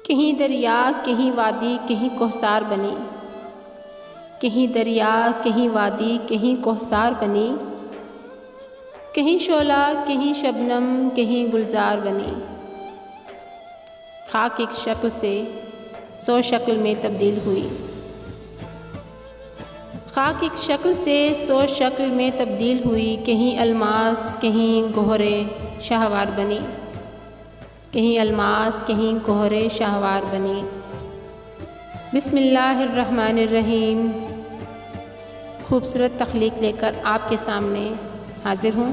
کہیں دریا کہیں وادی کہیں کوہسار بنی، کہیں دریا کہیں وادی کہیں کوہسار بنی، کہیں شعلہ کہیں شبنم کہیں گلزار بنی۔ خاک ایک شکل سے 100 شکل میں تبدیل ہوئی، خاک ایک شکل سے 100 شکل میں تبدیل ہوئی، کہیں الماس کہیں گوہرے شاہوار بنی، کہیں الماس کہیں گوہرے شاہوار بنی۔ بسم اللہ الرحمن الرحیم۔ خوبصورت تخلیق لے کر آپ کے سامنے حاضر ہوں۔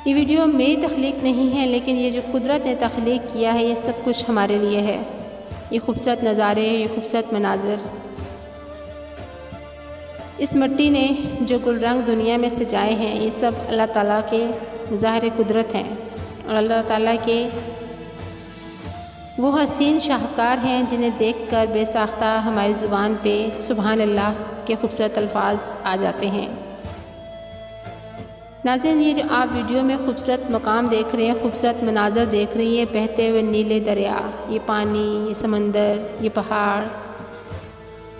یہ ویڈیو میری تخلیق نہیں ہے، لیکن یہ جو قدرت نے تخلیق کیا ہے یہ سب کچھ ہمارے لیے ہے۔ یہ خوبصورت نظارے، یہ خوبصورت مناظر، اس مٹی نے جو گل رنگ دنیا میں سجائے ہیں یہ سب اللہ تعالیٰ کے مظاہر قدرت ہیں، اور اللہ تعالیٰ کے وہ حسین شاہکار ہیں جنہیں دیکھ کر بے ساختہ ہماری زبان پہ سبحان اللہ کے خوبصورت الفاظ آ جاتے ہیں۔ ناظرین، یہ جو آپ ویڈیو میں خوبصورت مقام دیکھ رہے ہیں، خوبصورت مناظر دیکھ رہی ہیں، بہتے ہوئے نیلے دریا، یہ پانی، یہ سمندر، یہ پہاڑ،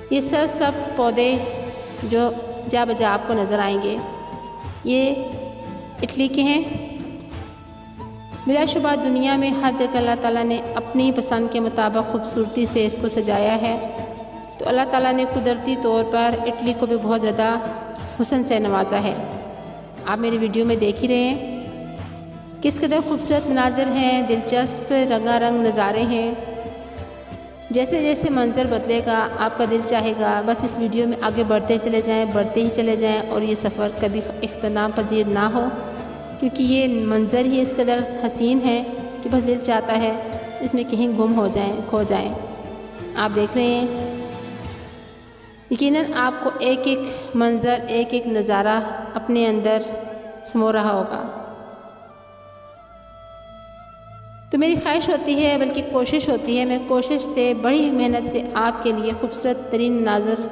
یہ سبز پودے جو جا بجا آپ کو نظر آئیں گے، یہ اٹلی کے ہیں۔ بلا شبہ دنیا میں ہر جگہ اللہ تعالیٰ نے اپنی پسند کے مطابق خوبصورتی سے اس کو سجایا ہے، تو اللہ تعالیٰ نے قدرتی طور پر اٹلی کو بھی بہت زیادہ حسن سے نوازا ہے۔ آپ میری ویڈیو میں دیکھ ہی رہے ہیں کس قدر خوبصورت مناظر ہیں، دلچسپ رنگا رنگ نظارے ہیں۔ جیسے جیسے منظر بدلے گا آپ کا دل چاہے گا بس اس ویڈیو میں آگے بڑھتے چلے جائیں، بڑھتے ہی چلے جائیں، اور یہ سفر کبھی اختتام پذیر نہ ہو، کیونکہ یہ منظر ہی اس قدر حسین ہے کہ بس دل چاہتا ہے اس میں کہیں گم ہو جائیں، کھو جائیں۔ آپ دیکھ رہے ہیں یقیناً آپ کو ایک ایک منظر، ایک ایک نظارہ اپنے اندر سمو رہا ہوگا۔ تو میری خواہش ہوتی ہے، بلکہ کوشش ہوتی ہے، میں کوشش سے بڑی محنت سے آپ کے لیے خوبصورت ترین مناظر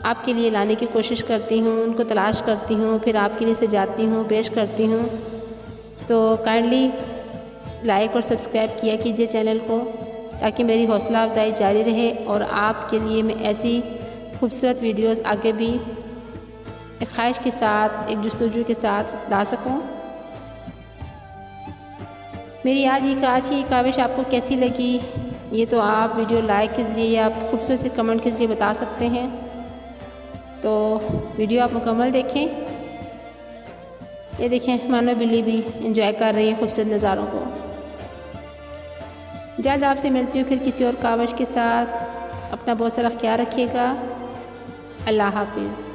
آپ کے لیے لانے کی کوشش کرتی ہوں، ان کو تلاش کرتی ہوں، پھر آپ کے لیے سجاتی ہوں، پیش کرتی ہوں۔ تو کائنڈلی لائک اور سبسکرائب کیا کیجئے چینل کو، تاکہ میری حوصلہ افزائی جاری رہے اور آپ کے لیے میں ایسی خوبصورت ویڈیوز آگے بھی ایک خواہش کے ساتھ، ایک جستجو کے ساتھ لا سکوں۔ میری آج ہی کاوش آپ کو کیسی لگی یہ تو آپ ویڈیو لائک کے ذریعے یا آپ خوبصورت سے کمنٹ کے ذریعے بتا سکتے ہیں۔ تو ویڈیو آپ مکمل دیکھیں۔ یہ دیکھیں مانو بلی بھی انجوائے کر رہی ہے خوبصورت نظاروں کو۔ جلد آپ سے ملتی ہوں پھر کسی اور کاوش کے ساتھ۔ اپنا بہت سارا خیال رکھیے گا۔ اللہ حافظ۔